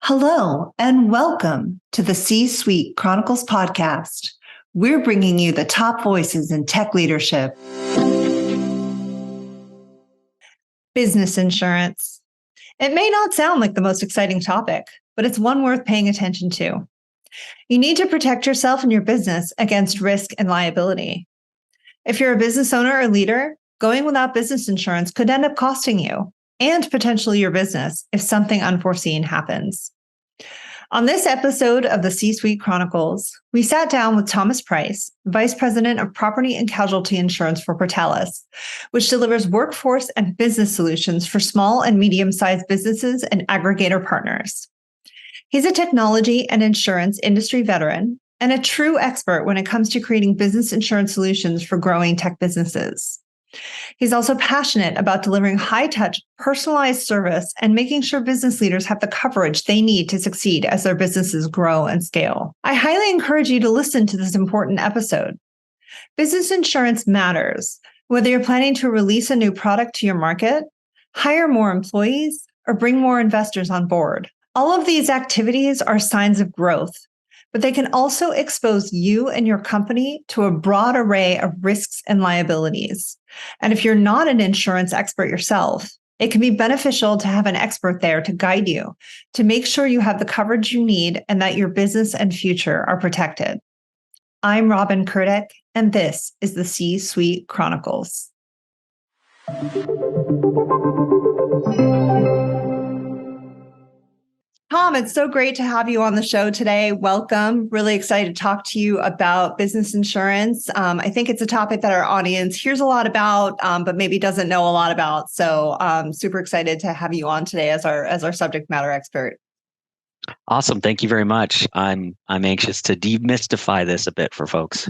Hello, and welcome to the C-Suite Chronicles podcast. We're bringing you the top voices in tech leadership. Business insurance. It may not sound like the most exciting topic, but it's one worth paying attention to. You need to protect yourself and your business against risk and liability. If you're a business owner or leader, going without business insurance could end up costing you and potentially your business if something unforeseen happens. On this episode of the C-Suite Chronicles, we sat down with Thomas Price, Vice President of Property and Casualty Insurance for Portalis, which delivers workforce and business solutions for small and medium-sized businesses and aggregator partners. He's a technology and insurance industry veteran and a true expert when it comes to creating business insurance solutions for growing tech businesses. He's also passionate about delivering high-touch, personalized service and making sure business leaders have the coverage they need to succeed as their businesses grow and scale. I highly encourage you to listen to this important episode. Business insurance matters, whether you're planning to release a new product to your market, hire more employees, or bring more investors on board. All of these activities are signs of growth, but they can also expose you and your company to a broad array of risks and liabilities. And if you're not an insurance expert yourself, it can be beneficial to have an expert there to guide you, to make sure you have the coverage you need and that your business and future are protected. I'm Robin Kurdick, and this is the C-Suite Chronicles. Tom, it's so great to have you on the show today. Welcome. Really excited to talk to you about business insurance. I think it's a topic that our audience hears a lot about, but maybe doesn't know a lot about. So super excited to have you on today as our subject matter expert. Awesome. Thank you very much. I'm anxious to demystify this a bit for folks.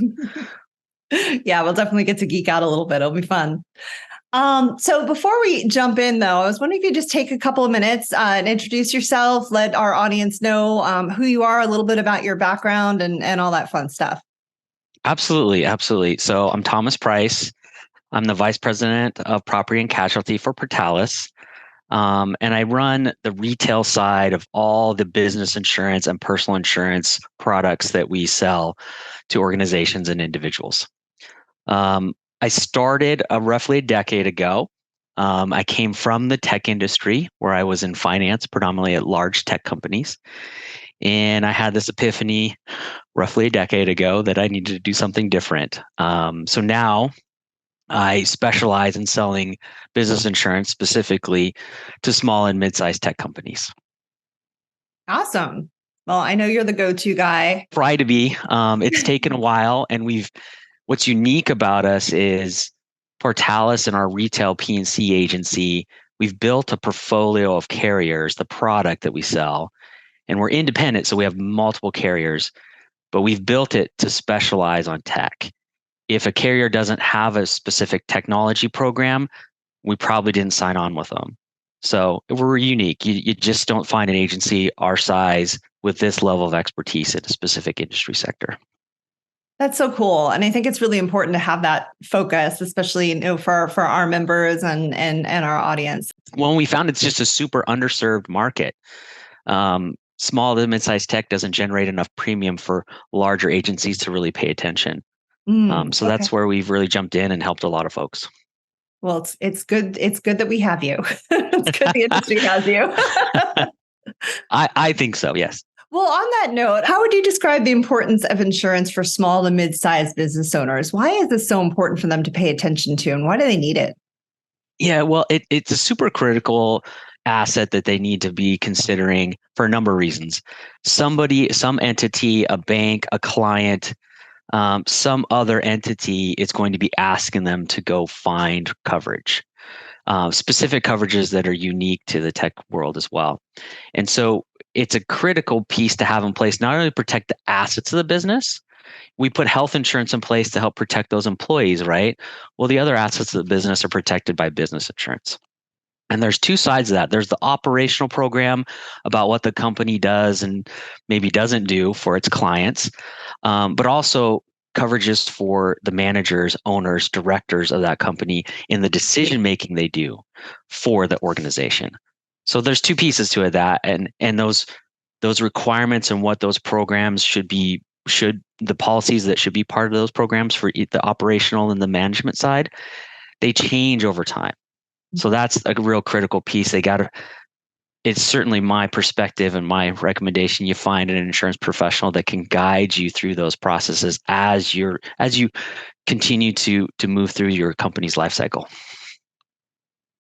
Yeah, we'll definitely get to geek out a little bit. It'll be fun. So before we jump in, though, I was wondering if you could just take a couple of minutes and introduce yourself, let our audience know who you are, a little bit about your background and all that fun stuff. Absolutely. So I'm Thomas Price. I'm the Vice President of Property and Casualty for Portalis. And I run the retail side of all the business insurance and personal insurance products that we sell to organizations and individuals. I started roughly a decade ago. I came from the tech industry where I was in finance, predominantly at large tech companies. And I had this epiphany roughly a decade ago that I needed to do something different. So now I specialize in selling business insurance specifically to small and mid-sized tech companies. Awesome. Well, I know you're the go-to guy. Try to be. It's taken a while, and what's unique about us is Portalis and our retail P&C agency, we've built a portfolio of carriers, the product that we sell, and we're independent, so we have multiple carriers, but we've built it to specialize on tech. If a carrier doesn't have a specific technology program, we probably didn't sign on with them. So we're unique. You just don't find an agency our size with this level of expertise in a specific industry sector. That's so cool. And I think it's really important to have that focus, especially for our members and our audience. Well, we found it's just a super underserved market. Small to mid-sized tech doesn't generate enough premium for larger agencies to really pay attention. So that's where we've really jumped in and helped a lot of folks. Well, it's good. It's good that we have you. It's good the industry has you. I think so, yes. Well, on that note, how would you describe the importance of insurance for small to mid-sized business owners? Why is this so important for them to pay attention to, and why do they need it? Yeah, well, it's a super critical asset that they need to be considering for a number of reasons. Some entity, a bank, a client, some other entity is going to be asking them to go find coverage, specific coverages that are unique to the tech world as well. And so it's a critical piece to have in place, not only to protect the assets of the business. We put health insurance in place to help protect those employees, right? Well, the other assets of the business are protected by business insurance. And there's two sides of that. There's the operational program about what the company does and maybe doesn't do for its clients, but also coverages for the managers, owners, directors of that company in the decision-making they do for the organization. So there's two pieces to it, that and those those requirements and what those programs should the policies that should be part of those programs for the operational and the management side, they change over time. So that's a real critical piece. It's certainly my perspective and my recommendation. You find an insurance professional that can guide you through those processes as you continue to move through your company's life cycle.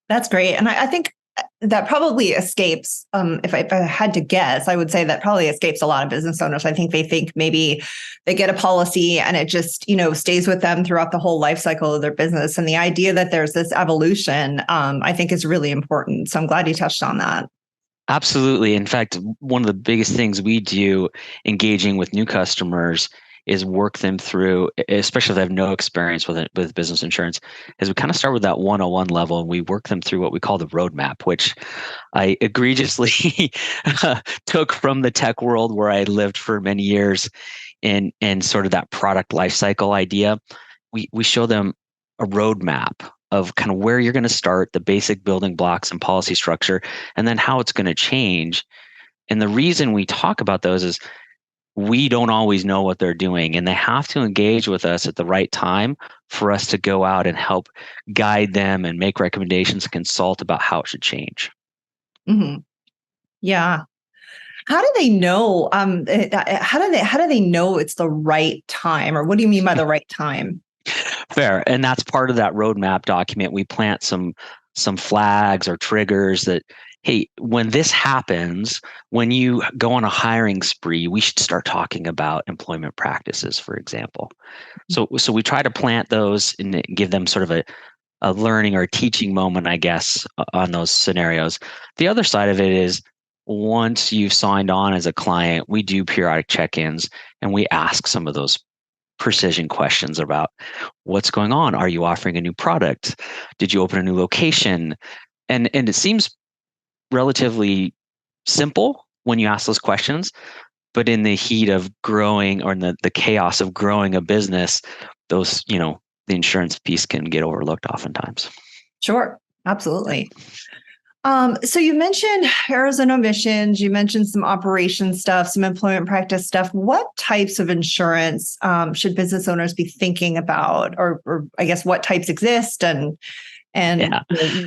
That's great. And I think that probably escapes, if I had to guess, I would say that probably escapes a lot of business owners. I think they think maybe they get a policy and it just, stays with them throughout the whole life cycle of their business. And the idea that there's this evolution, I think is really important. So I'm glad you touched on that. Absolutely. In fact, one of the biggest things we do engaging with new customers is work them through, especially if they have no experience with business insurance, is we kind of start with that 101 level and we work them through what we call the roadmap, which I egregiously took from the tech world where I lived for many years, and sort of that product lifecycle idea. We show them a roadmap of kind of where you're going to start, the basic building blocks and policy structure, and then how it's going to change. And the reason we talk about those is we don't always know what they're doing, and they have to engage with us at the right time for us to go out and help guide them and make recommendations, consult about how it should change. Mm-hmm. Yeah. How do they know? How do they know it's the right time, or what do you mean by the right time? Fair, and that's part of that roadmap document. We plant some flags or triggers that, hey, when this happens, when you go on a hiring spree, we should start talking about employment practices, for example. So we try to plant those and give them sort of a learning or a teaching moment, I guess, on those scenarios. The other side of it is once you've signed on as a client, we do periodic check-ins and we ask some of those precision questions about what's going on. Are you offering a new product? Did you open a new location? And it seems relatively simple when you ask those questions, but in the heat of growing, or in the chaos of growing a business, those, the insurance piece can get overlooked oftentimes. Sure. Absolutely. So you mentioned Arizona emissions, you mentioned some operation stuff, some employment practice stuff. What types of insurance should business owners be thinking about, or I guess what types exist, and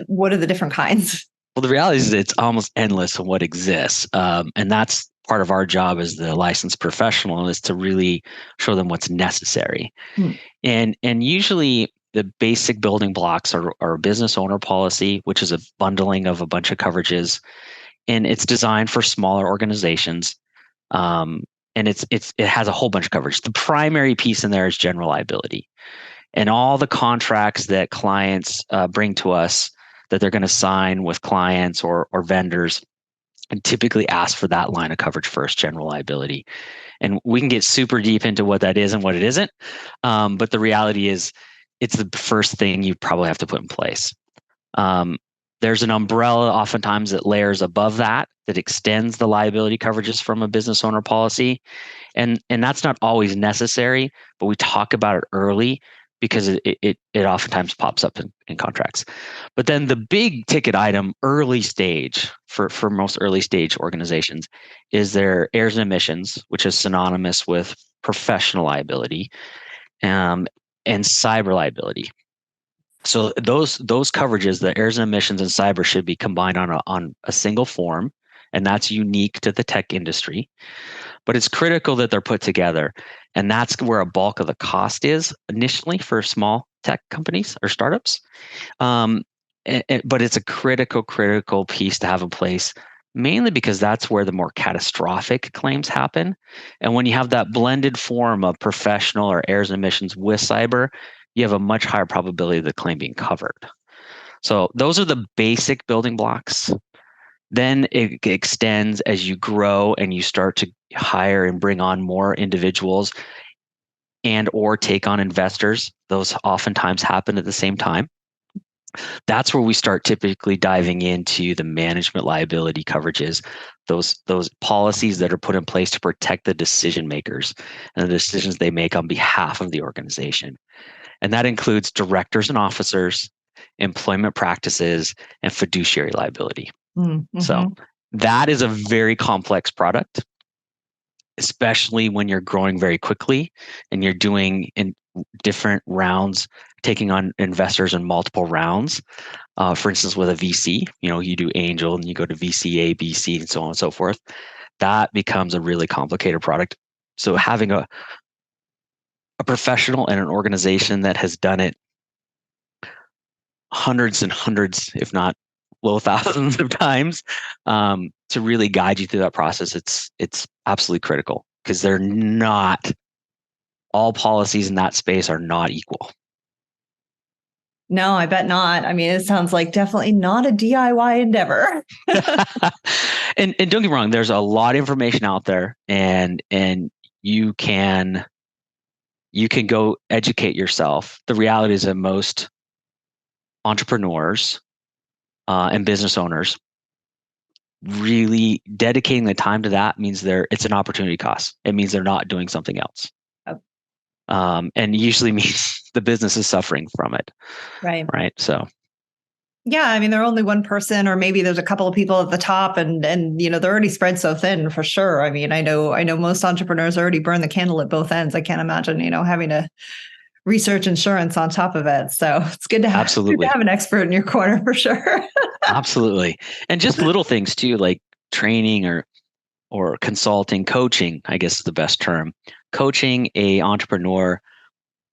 what are the different kinds? Well, the reality is it's almost endless of what exists. And that's part of our job as the licensed professional, is to really show them what's necessary. And usually the basic building blocks are a business owner policy, which is a bundling of a bunch of coverages, and it's designed for smaller organizations. And it has a whole bunch of coverage. The primary piece in there is general liability, and all the contracts that clients bring to us that they're going to sign with clients or vendors, and typically ask for that line of coverage first, general liability. And we can get super deep into what that is and what it isn't. But the reality is, it's the first thing you probably have to put in place. There's an umbrella oftentimes that layers above that extends the liability coverages from a business owner policy. And that's not always necessary, but we talk about it early because it oftentimes pops up in contracts. But then the big ticket item, early stage, for most early stage organizations, is their errors and omissions, which is synonymous with professional liability, and cyber liability. So those coverages, the errors and omissions and cyber, should be combined on a single form, and that's unique to the tech industry. But it's critical that they're put together, and that's where a bulk of the cost is initially for small tech companies or startups. But it's a critical piece to have in place, mainly because that's where the more catastrophic claims happen. And when you have that blended form of professional or errors and omissions with cyber, you have a much higher probability of the claim being covered. So those are the basic building blocks. Then it extends as you grow and you start to hire and bring on more individuals and or take on investors. Those oftentimes happen at the same time. That's where we start typically diving into the management liability coverages, those policies that are put in place to protect the decision makers and the decisions they make on behalf of the organization. And that includes directors and officers, employment practices, and fiduciary liability. Mm-hmm. So That is a very complex product, especially when you're growing very quickly and you're doing in different rounds, taking on investors in multiple rounds. For instance, with a VC, you do angel and you go to VC A, B, C, and so on and so forth. That becomes a really complicated product. So having a professional and an organization that has done it hundreds and hundreds, if not low thousands of times, to really guide you through that process, it's absolutely critical, because they're not all policies in that space are not equal. No, I bet not. I mean, it sounds like definitely not a DIY endeavor. and don't get me wrong, there's a lot of information out there, and you can go educate yourself. The reality is that most entrepreneurs and business owners, really dedicating the time to that means it's an opportunity cost. It means they're not doing something else. And usually means the business is suffering from it. Right. So. Yeah, I mean, they're only one person, or maybe there's a couple of people at the top, and they're already spread so thin, for sure. I mean, I know most entrepreneurs already burn the candle at both ends. I can't imagine, having to research insurance on top of it. So it's good to have, absolutely, have an expert in your corner, for sure. Absolutely. And just little things too, like training or consulting, coaching, I guess is the best term. Coaching a entrepreneur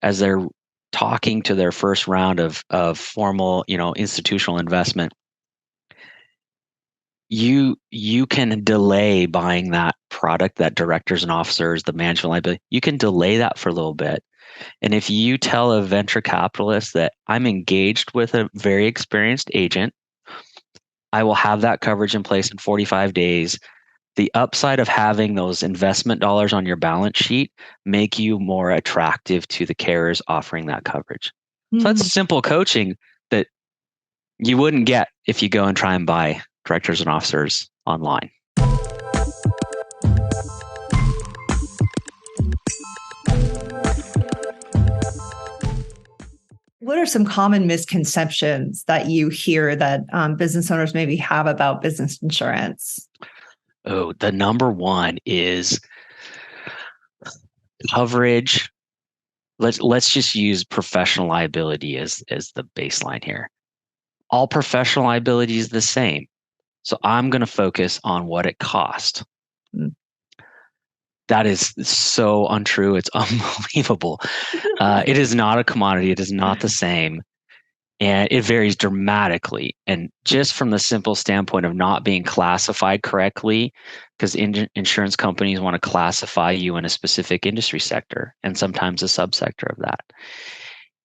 as they're talking to their first round of formal, institutional investment. You can delay buying that product, that directors and officers, the management liability. You can delay that for a little bit. And if you tell a venture capitalist that I'm engaged with a very experienced agent, I will have that coverage in place in 45 days. The upside of having those investment dollars on your balance sheet make you more attractive to the carriers offering that coverage. So that's simple coaching that you wouldn't get if you go and try and buy directors and officers online. What are some common misconceptions that you hear that business owners maybe have about business insurance? Oh, the number one is coverage. Let's just use professional liability as the baseline here. All professional liability is the same. So I'm going to focus on what it cost. That is so untrue. It's unbelievable. It is not a commodity. It is not the same. And it varies dramatically. And just from the simple standpoint of not being classified correctly, because insurance companies want to classify you in a specific industry sector and sometimes a subsector of that.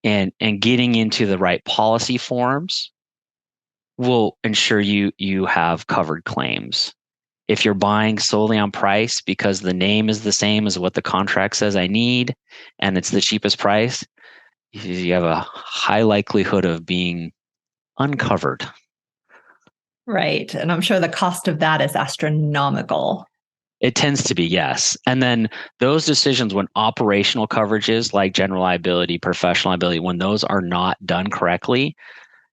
And getting into the right policy forms will ensure you have covered claims. If you're buying solely on price because the name is the same as what the contract says I need, and it's the cheapest price, you have a high likelihood of being uncovered. Right. And I'm sure the cost of that is astronomical. It tends to be, yes. And then those decisions, when operational coverages like general liability, professional liability, when those are not done correctly,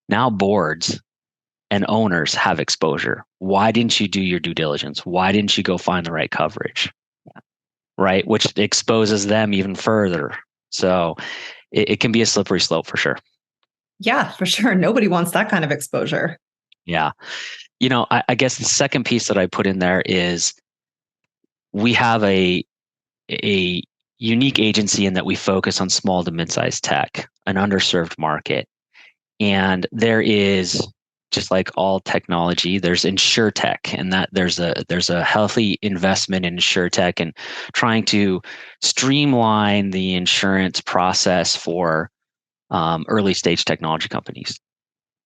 now boards and owners have exposure. Why didn't you do your due diligence? Why didn't you go find the right coverage? Yeah. Right. Which exposes them even further. So it can be a slippery slope for sure. Yeah, for sure. Nobody wants that kind of exposure. Yeah. I guess the second piece that I put in there is we have a unique agency in that we focus on small to mid-sized tech, an underserved market. And there is, just like all technology, there's InsurTech, and that there's a healthy investment in InsurTech and trying to streamline the insurance process for early stage technology companies.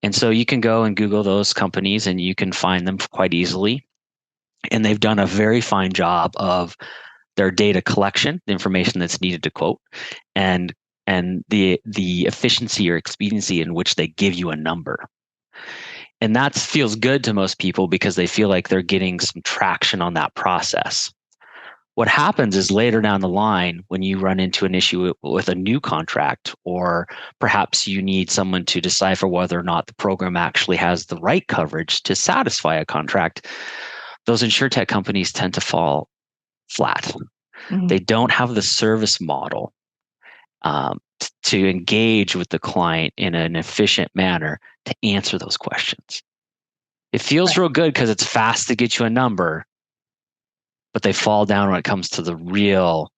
And so you can go and Google those companies and you can find them quite easily. And they've done a very fine job of their data collection, the information that's needed to quote, and the efficiency or expediency in which they give you a number. And that feels good to most people because they feel like they're getting some traction on that process. What happens is later down the line, when you run into an issue with a new contract, or perhaps you need someone to decipher whether or not the program actually has the right coverage to satisfy a contract, those insurtech companies tend to fall flat. They don't have the service model to engage with the client in an efficient manner to answer those questions. It feels real good because it's fast to get you a number, but they fall down when it comes to the real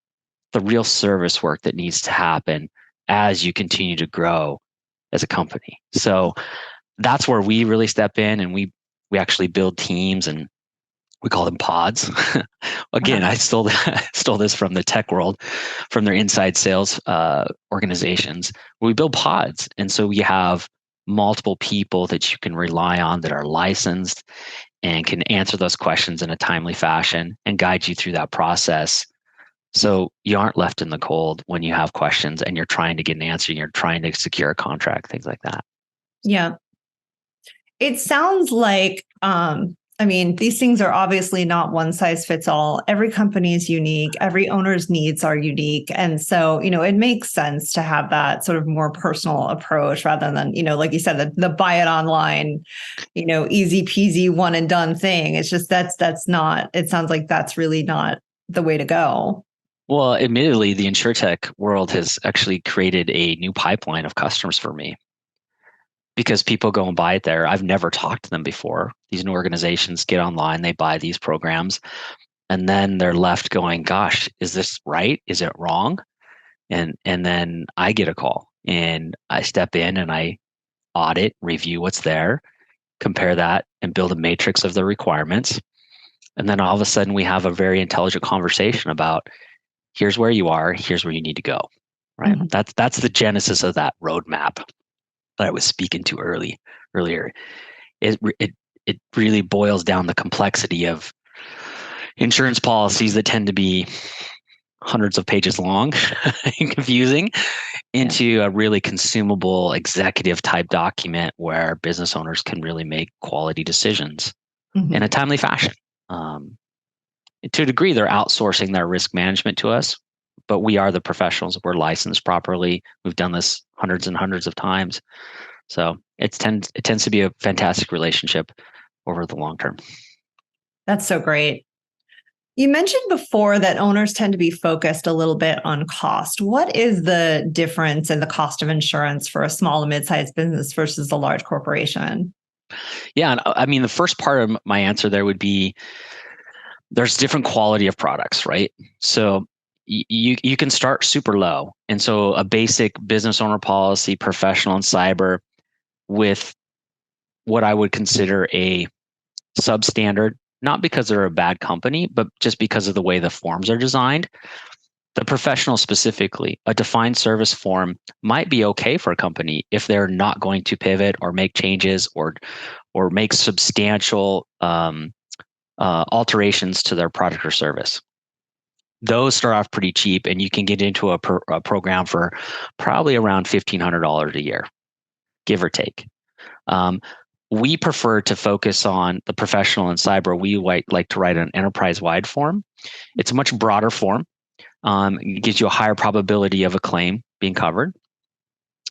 service work that needs to happen as you continue to grow as a company. So that's where we really step in, and we actually build teams, and we call them pods. Again, I stole this from the tech world, from their inside sales organizations. We build pods, and so you have multiple people that you can rely on that are licensed and can answer those questions in a timely fashion and guide you through that process. So you aren't left in the cold when you have questions and you're trying to get an answer, and you're trying to secure a contract, things like that. Yeah. It sounds like, these things are obviously not one size fits all. Every company is unique. Every owner's needs are unique. And so, it makes sense to have that sort of more personal approach rather than, like you said, the buy it online, easy peasy one and done thing. It's just, that's not, it sounds like that's really not the way to go. Well, admittedly, the insurtech world has actually created a new pipeline of customers for me, because people go and buy it there. I've never talked to them before. These new organizations get online, they buy these programs, and then they're left going, gosh, is this right? Is it wrong? And then I get a call, and I step in and I audit, review what's there, compare that, and build a matrix of the requirements. And then all of a sudden we have a very intelligent conversation about, here's where you are, here's where you need to go. Right? Mm-hmm. That's the genesis of that roadmap that I was speaking to earlier. It really boils down the complexity of insurance policies that tend to be hundreds of pages long and confusing into a really consumable executive type document where business owners can really make quality decisions in a timely fashion. To a degree, they're outsourcing their risk management to us, but we are the professionals. We're licensed properly. We've done this hundreds and hundreds of times. So it tends to be a fantastic relationship over the long term. That's so great. You mentioned before that owners tend to be focused a little bit on cost. What is the difference in the cost of insurance for a small and mid-sized business versus a large corporation? Yeah, I mean, the first part of my answer there would be there's different quality of products, right? So you can start super low. And so a basic business owner policy, professional and cyber, with what I would consider a substandard, not because they're a bad company, but just because of the way the forms are designed. The professional specifically, a defined service form might be okay for a company if they're not going to pivot or make changes or make substantial alterations to their product or service. Those start off pretty cheap, and you can get into a program for probably around $1,500 a year, give or take. We prefer to focus on the professional and cyber. We like to write an enterprise-wide form. It's a much broader form. It gives you a higher probability of a claim being covered.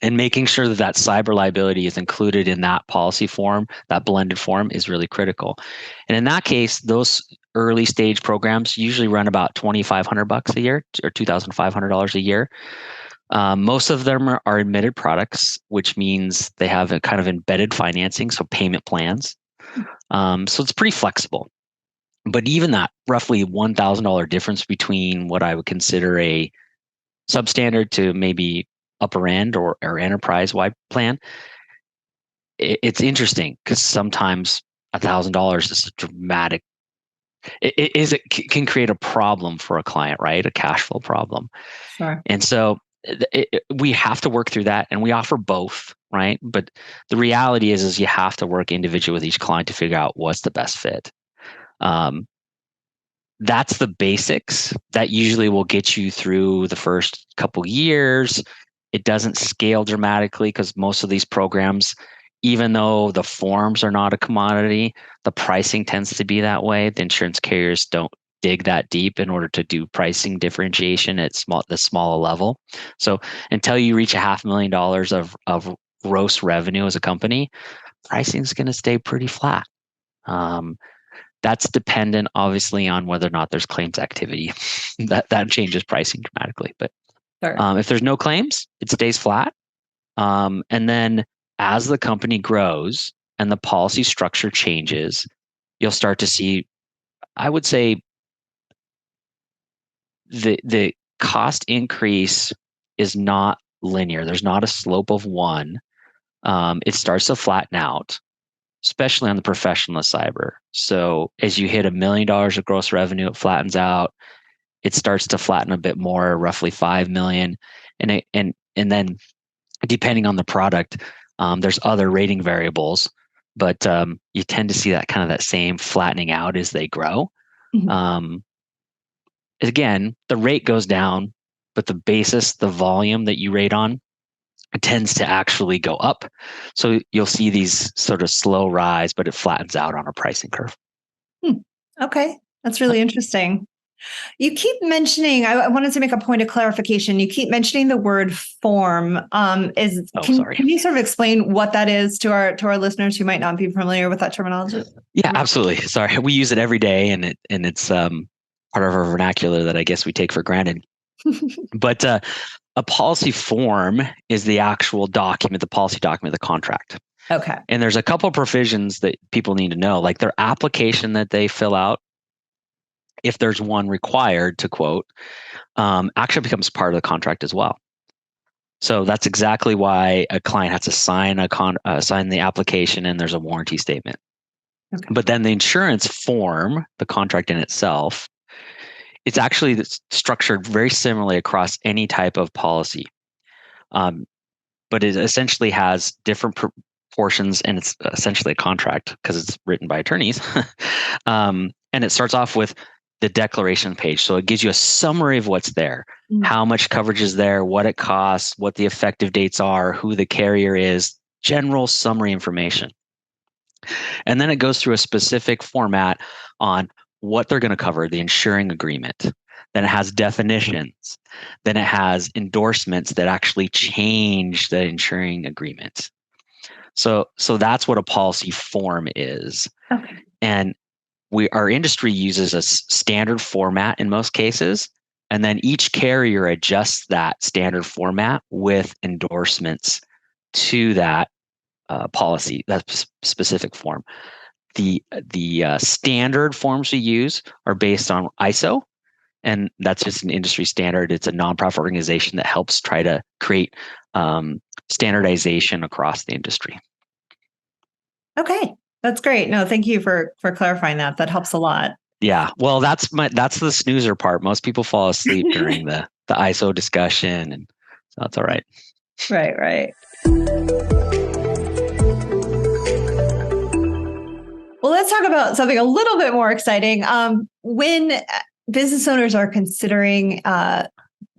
And making sure that cyber liability is included in that policy form, that blended form, is really critical. And in that case, those early stage programs usually run about $2,500 a year or $2,500 a year. Most of them are admitted products, which means they have a kind of embedded financing, so payment plans. So it's pretty flexible. But even that roughly $1,000 difference between what I would consider a substandard to maybe upper end or enterprise-wide plan, it's interesting because sometimes $1,000 is a dramatic. It can create a problem for a client, right? A cash flow problem. Sure. And so we have to work through that, and we offer both, right? But the reality is you have to work individually with each client to figure out what's the best fit. That's the basics that usually will get you through the first couple years. It doesn't scale dramatically because most of these programs, even though the forms are not a commodity, the pricing tends to be that way. The insurance carriers don't dig that deep in order to do pricing differentiation at the smaller level. So until you reach $500,000 of gross revenue as a company, pricing is going to stay pretty flat. That's dependent, obviously, on whether or not there's claims activity. that changes pricing dramatically. But Sure. if there's no claims, it stays flat. And then as the company grows and the policy structure changes, you'll start to see, I would say, the cost increase is not linear. There's not a slope of one. It starts to flatten out, especially on the professional cyber. So as you hit $1 million of gross revenue, it flattens out. It starts to flatten a bit more, roughly 5 million, and then depending on the product, there's other rating variables, but you tend to see that kind of that same flattening out as they grow. Mhm. Again, the rate goes down, but the basis, the volume that you rate on, tends to actually go up. So you'll see these sort of slow rise, but it flattens out on a pricing curve. Okay. That's really interesting. You keep mentioning, I wanted to make a point of clarification. You keep mentioning the word form. Can you sort of explain what that is to our listeners who might not be familiar with that terminology? Yeah, absolutely. Sorry. We use it every day, and it's part of our vernacular that I guess we take for granted. But a policy form is the actual document, the policy document, the contract. Okay. And there's a couple of provisions that people need to know, like their application that they fill out, if there's one required to quote, actually becomes part of the contract as well. So that's exactly why a client has to sign sign the application, and there's a warranty statement. Okay. But then the insurance form, the contract in itself, it's actually structured very similarly across any type of policy. But it essentially has different portions, and it's essentially a contract because it's written by attorneys. And it starts off with the declaration page. So it gives you a summary of what's there, how much coverage is there, what it costs, what the effective dates are, who the carrier is, general summary information. And then it goes through a specific format on what they're going to cover, the insuring agreement. Then it has definitions. Then it has endorsements that actually change the insuring agreement. So that's what a policy form is. Okay. And our industry uses a standard format in most cases, and then each carrier adjusts that standard format with endorsements to that policy, that specific form. The standard forms we use are based on ISO, and that's just an industry standard. It's a nonprofit organization that helps try to create standardization across the industry. Okay, that's great. No, thank you for clarifying that. That helps a lot. Yeah, well, that's the snoozer part. Most people fall asleep during the ISO discussion, and so that's all right. Right. Well, let's talk about something a little bit more exciting. When business owners are considering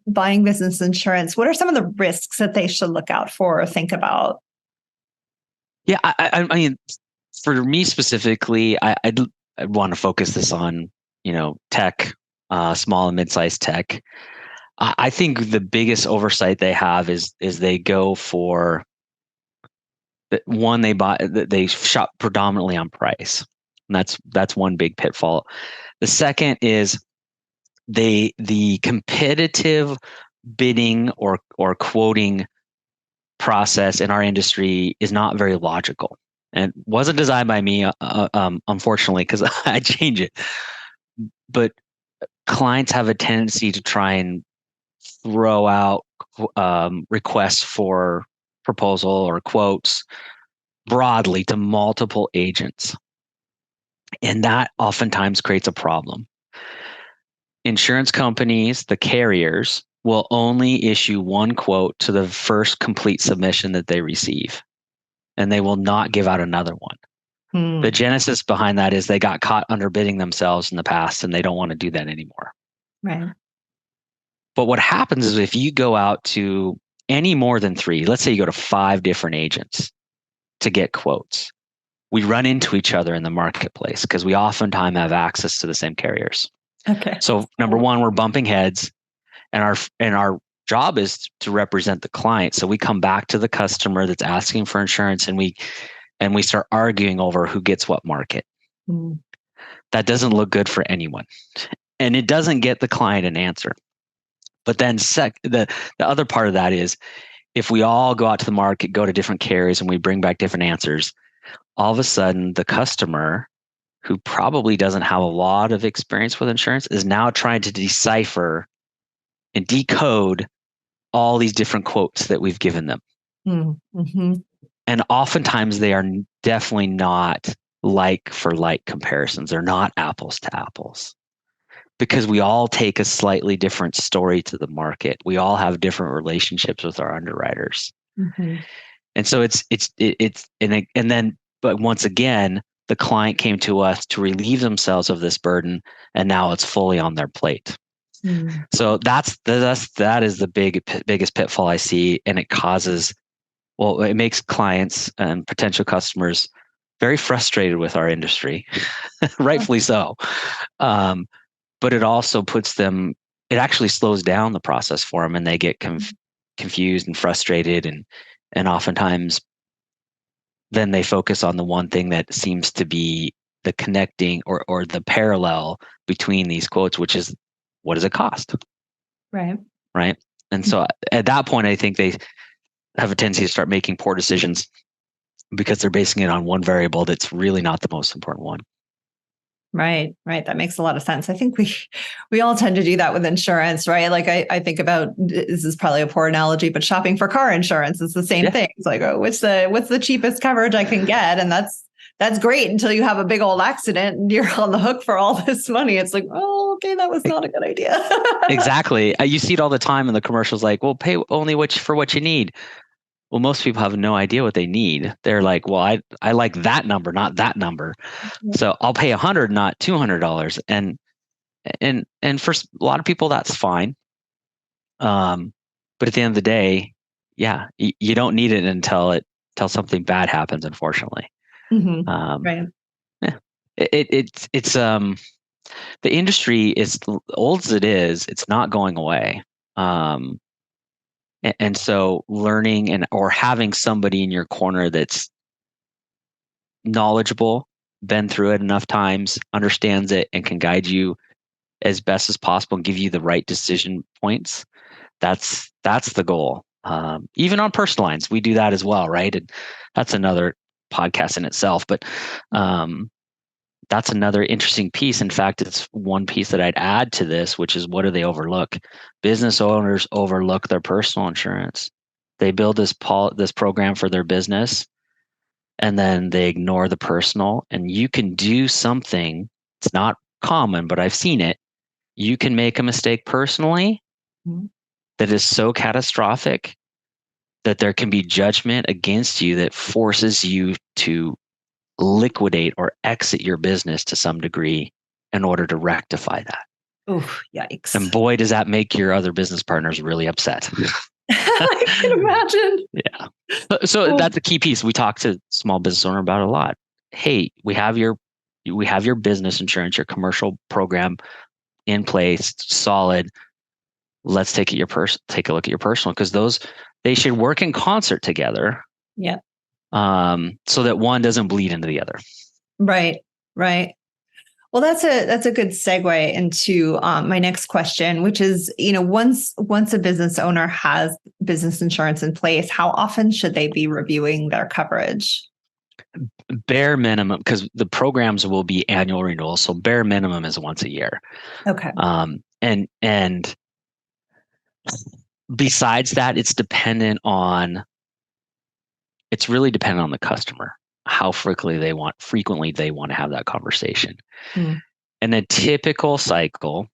buying business insurance, what are some of the risks that they should look out for or think about? Yeah, I mean, for me specifically, I'd want to focus this on, tech, small and mid-sized tech. I think the biggest oversight they have is they go for one, they shop predominantly on price. And that's one big pitfall. The second is the competitive bidding or quoting process in our industry is not very logical, and wasn't designed by me, unfortunately, because I change it. But clients have a tendency to try and throw out requests for proposal or quotes broadly to multiple agents, and that oftentimes creates a problem. Insurance companies, the carriers, will only issue one quote to the first complete submission that they receive, and they will not give out another one. The genesis behind that is they got caught underbidding themselves in the past, and they don't want to do that anymore. Right. But what happens is if you go out to any more than 3, let's say you go to 5 different agents to get quotes, we run into each other in the marketplace because we oftentimes have access to the same carriers. Okay. So number one, we're bumping heads, and our job is to represent the client. So we come back to the customer that's asking for insurance, and we start arguing over who gets what market. That doesn't look good for anyone. And it doesn't get the client an answer. But then the other part of that is if we all go out to the market, go to different carriers, and we bring back different answers, all of a sudden the customer who probably doesn't have a lot of experience with insurance is now trying to decipher and decode all these different quotes that we've given them. Mm-hmm. And oftentimes they are definitely not like for like comparisons. They're not apples to apples because we all take a slightly different story to the market. We all have different relationships with our underwriters. Mm-hmm. And so but once again, the client came to us to relieve themselves of this burden, and now it's fully on their plate. Mm. So that is the biggest pitfall I see, and it makes clients and potential customers very frustrated with our industry, rightfully so. But it also it actually slows down the process for them, and they get confused and frustrated, and oftentimes then they focus on the one thing that seems to be the connecting or the parallel between these quotes, which is what does it cost? Right. Right. And so at that point, I think they have a tendency to start making poor decisions because they're basing it on one variable that's really not the most important one. Right. That makes a lot of sense. I think we all tend to do that with insurance, right? Like I think about, this is probably a poor analogy, but shopping for car insurance is the same thing. It's like, oh, what's the cheapest coverage I can get? And that's great until you have a big old accident and you're on the hook for all this money. It's like, oh, okay, that was not a good idea. Exactly. You see it all the time in the commercials, like, well, pay only for what you need. Well, most people have no idea what they need. They're like, well, I like that number, not that number. Mm-hmm. So I'll pay $100, not $200. And for a lot of people, that's fine. But at the end of the day, you don't need it until something bad happens, unfortunately. Mm-hmm. Right. Yeah. It's the industry is old as it is, it's not going away. And so learning or having somebody in your corner that's knowledgeable, been through it enough times, understands it, and can guide you as best as possible and give you the right decision points. That's the goal. Even on personal lines, we do that as well, right? And that's another podcast in itself. But that's another interesting piece. In fact, it's one piece that I'd add to this, which is what do they overlook? Business owners overlook their personal insurance. They build this program for their business, and then they ignore the personal. And you can do something, it's not common, but I've seen it. You can make a mistake personally that is so catastrophic that there can be judgment against you that forces you to liquidate or exit your business to some degree in order to rectify that. Oh, yikes. And boy, does that make your other business partners really upset. I can imagine. Yeah. So that's a key piece. We talk to small business owner about a lot. Hey, we have your business insurance, your commercial program in place, solid. Let's take a look at your personal, because they should work in concert together. Yeah. So that one doesn't bleed into the other. Right. Well, that's a good segue into my next question, which is, once a business owner has business insurance in place, how often should they be reviewing their coverage? Bare minimum, because the programs will be annual renewals, so bare minimum is once a year. Okay. And besides that, it's really dependent on the customer, how frequently they want to have that conversation. In a typical cycle,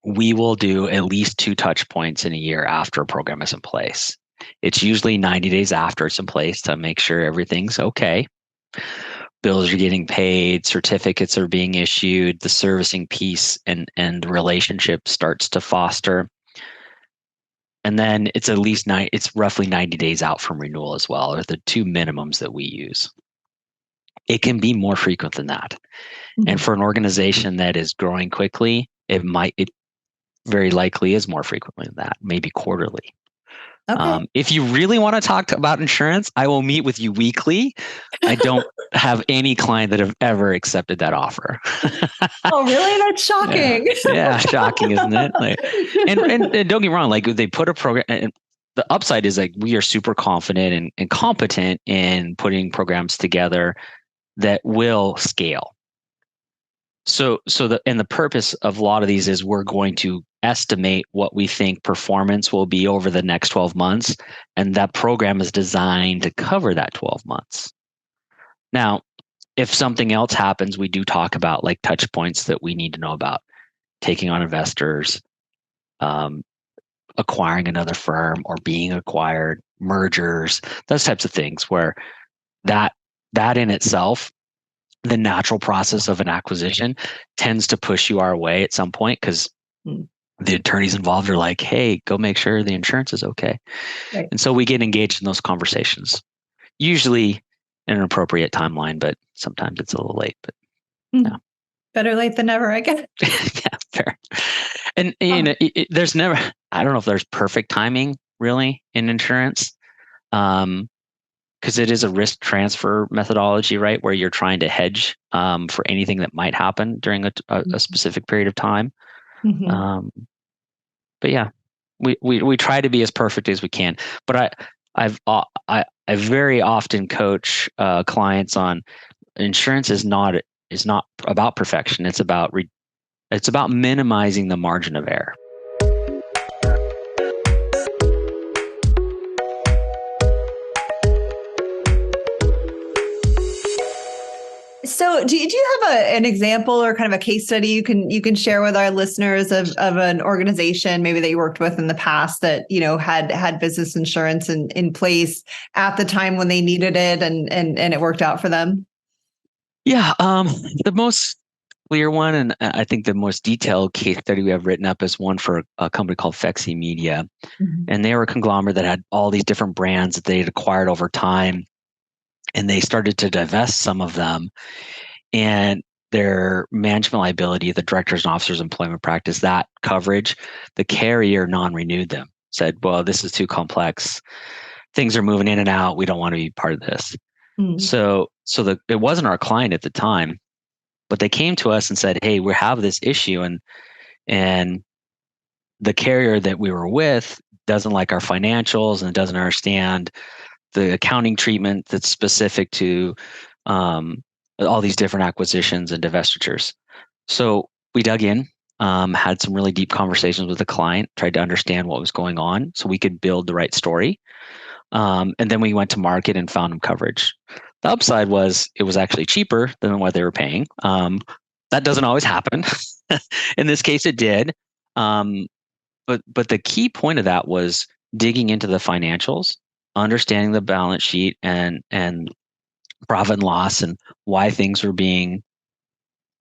we will do at least 2 touch points in a year after a program is in place. It's usually 90 days after it's in place to make sure everything's okay. Bills are getting paid, certificates are being issued, the servicing piece and relationship starts to foster. And then it's it's roughly 90 days out from renewal as well, are the 2 minimums that we use. It can be more frequent than that. Mm-hmm. And for an organization that is growing quickly, it very likely is more frequently than that, maybe quarterly. Okay. If you really want to talk about insurance, I will meet with you weekly. I don't have any client that have ever accepted that offer. Oh, really? That's shocking. Yeah, shocking, isn't it? Like, and don't get me wrong, like they put a program, and the upside is like we are super confident and competent in putting programs together that will scale. So the purpose of a lot of these is we're going to estimate what we think performance will be over the next 12 months, and that program is designed to cover that 12 months. Now, if something else happens, we do talk about like touch points that we need to know about: taking on investors, acquiring another firm or being acquired, mergers, those types of things, where that in itself, the natural process of an acquisition, tends to push you our way at some point, because the attorneys involved are like, hey, go make sure the insurance is okay. Right. And so we get engaged in those conversations, usually in an appropriate timeline, but sometimes it's a little late. But yeah. Better late than never, I guess. Yeah, fair. And you know, there's never, I don't know if there's perfect timing really in insurance. Because it is a risk transfer methodology, right? Where you're trying to hedge for anything that might happen during a specific period of time. Mm-hmm. But yeah, we try to be as perfect as we can. But I very often coach clients on insurance is not about perfection. It's about minimizing the margin of error. So, do you have an example or kind of a case study you can share with our listeners of an organization maybe that you worked with in the past that had business insurance in place at the time when they needed it and it worked out for them? Yeah, the most clear one, and I think the most detailed case study we have written up, is one for a company called Fexi Media, and they were a conglomerate that had all these different brands that they had acquired over time, and they started to divest some of them. And their management liability, the directors and officers employment practice, that coverage, the carrier non-renewed them, said, well, this is too complex. Things are moving in and out. We don't want to be part of this. So it wasn't our client at the time, but they came to us and said, hey, we have this issue, and the carrier that we were with doesn't like our financials and doesn't understand the accounting treatment that's specific to all these different acquisitions and divestitures. So we dug in, had some really deep conversations with the client, tried to understand what was going on so we could build the right story. And then we went to market and found them coverage. The upside was it was actually cheaper than what they were paying. That doesn't always happen. In this case, it did. But the key point of that was digging into the financials, understanding the balance sheet and profit and loss, and why things were being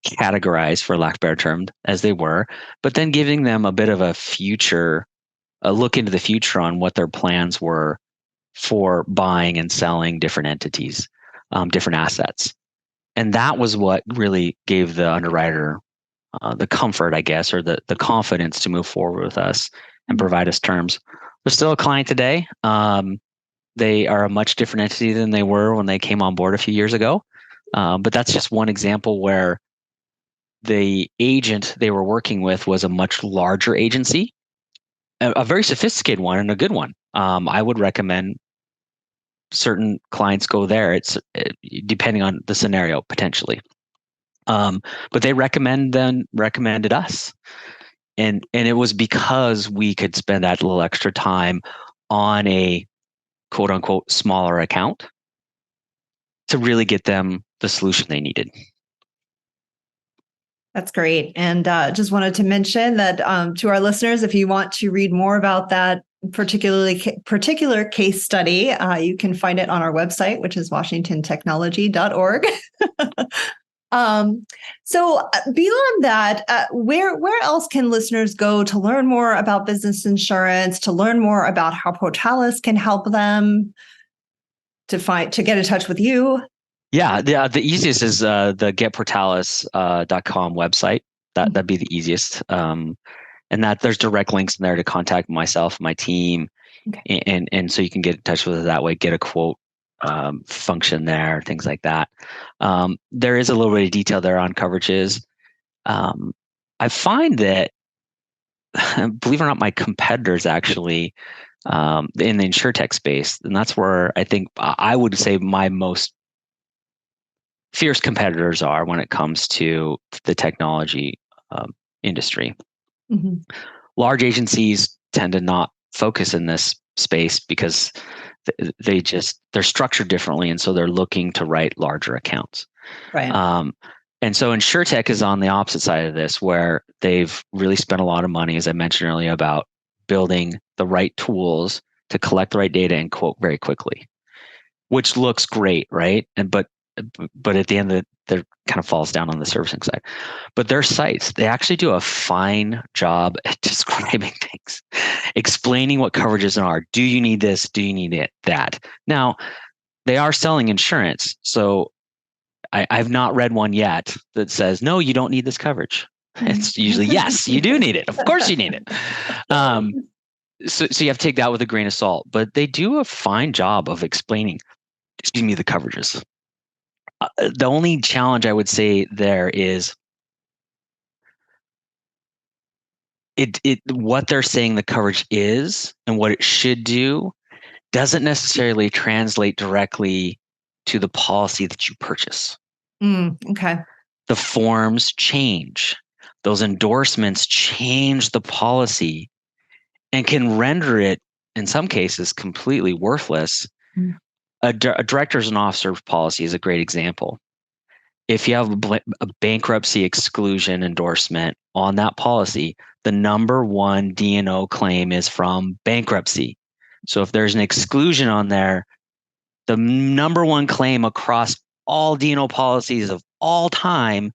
categorized, for lack of a better term, as they were, but then giving them a bit of a look into the future on what their plans were for buying and selling different entities, different assets. And that was what really gave the underwriter the comfort, I guess, or the confidence to move forward with us and provide us terms. They're still a client today. They are a much different entity than they were when they came on board a few years ago. But that's just one example where the agent they were working with was a much larger agency, a very sophisticated one and a good one. I would recommend certain clients go there. It's depending on the scenario, potentially. But they recommended us. And it was because we could spend that little extra time on a quote unquote smaller account to really get them the solution they needed. That's great. And just wanted to mention that to our listeners, if you want to read more about that particular case study, you can find it on our website, which is washingtontechnology.org. So beyond that, where else can listeners go to learn more about business insurance, to learn more about how Portalis can help them, to get in touch with you? Yeah, the easiest is the getportalis.com website. That'd be the easiest. And that there's direct links in there to contact myself, my team. Okay. And so you can get in touch with it that way, get a quote function there, things like that. There is a little bit of detail there on coverages. I find that, believe it or not, my competitors actually in the insurtech space, and that's where I think I would say my most fierce competitors are when it comes to the technology industry. Mm-hmm. Large agencies tend to not focus in this space because they're structured differently, and so they're looking to write larger accounts. Right. And so insurtech is on the opposite side of this, where they've really spent a lot of money, as I mentioned earlier, about building the right tools to collect the right data and quote very quickly, which looks great, right? But at the end of it, there kind of falls down on the servicing side. But their sites, they actually do a fine job at describing things, explaining what coverages are. Do you need this? Do you need that? Now, they are selling insurance, so I've not read one yet that says, no, you don't need this coverage. It's usually, yes, you do need it. Of course you need it. So you have to take that with a grain of salt. But they do a fine job of explaining, the coverages. The only challenge I would say there is what they're saying the coverage is and what it should do doesn't necessarily translate directly to the policy that you purchase. Okay. The forms change. Those endorsements change the policy and can render it, in some cases, completely worthless. A directors and officers policy is a great example. If you have a bankruptcy exclusion endorsement on that policy, the number one D&O claim is from bankruptcy. So if there's an exclusion on there, the number one claim across all D&O policies of all time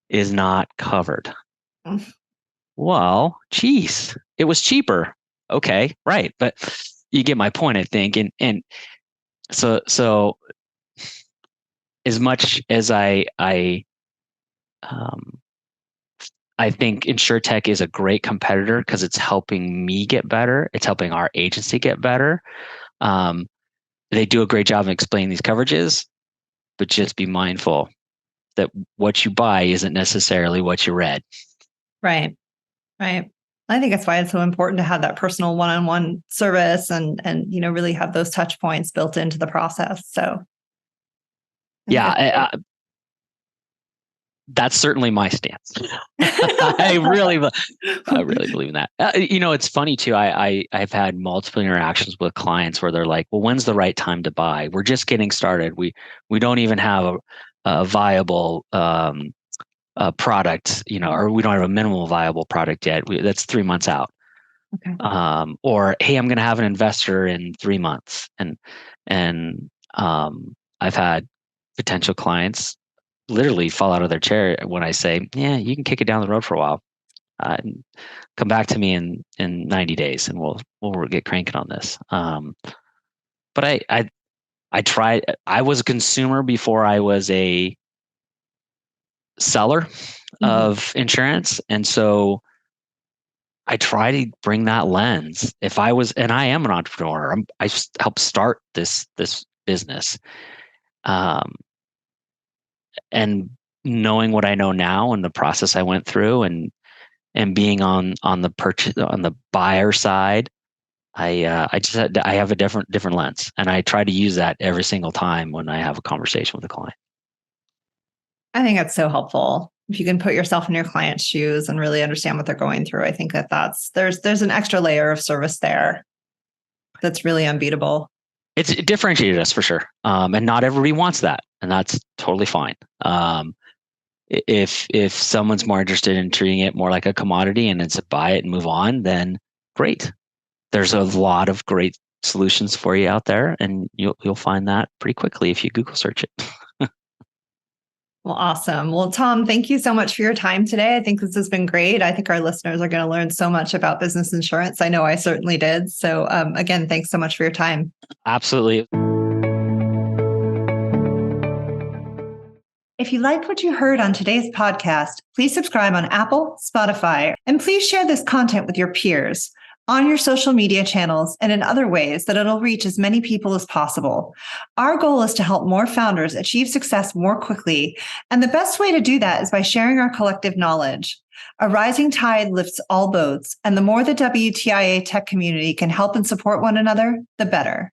is not covered. Well, geez, it was cheaper. Okay, right. But you get my point, I think. And so as much as I think insurtech is a great competitor because it's helping me get better. It's helping our agency get better. They do a great job of explaining these coverages, but just be mindful that what you buy isn't necessarily what you read. Right. Right. I think that's why it's so important to have that personal one-on-one service and really have those touch points built into the process. So that's certainly my stance. I really believe in that. It's funny too. I've had multiple interactions with clients where they're like, well, when's the right time to buy? We're just getting started. We don't even have a viable product, or we don't have a minimal viable product yet. That's 3 months out. Okay. Or, hey, I'm going to have an investor in 3 months. And I've had potential clients literally fall out of their chair when I say, yeah, you can kick it down the road for a while. Come back to me in 90 days and we'll get cranking on this. But I tried. I was a consumer before I was a seller of insurance. And so I try to bring that lens. And I am an entrepreneur. I helped start this business. And knowing what I know now and the process I went through and being on the buyer side, I have a different lens, and I try to use that every single time when I have a conversation with a client. I think that's so helpful. If you can put yourself in your client's shoes and really understand what they're going through, I think there's an extra layer of service there that's really unbeatable. It differentiated us for sure. And not everybody wants that, and that's totally fine. If someone's more interested in treating it more like a commodity and it's a buy it and move on, then great. There's a lot of great solutions for you out there, and you'll find that pretty quickly if you Google search it. Well, awesome. Well, Tom, thank you so much for your time today. I think this has been great. I think our listeners are going to learn so much about business insurance. I know I certainly did. So again, thanks so much for your time. Absolutely. If you liked what you heard on today's podcast, please subscribe on Apple, Spotify, and please share this content with your peers. on your social media channels, and in other ways that it'll reach as many people as possible. Our goal is to help more founders achieve success more quickly, and the best way to do that is by sharing our collective knowledge. A rising tide lifts all boats, and the more the WTIA tech community can help and support one another, the better.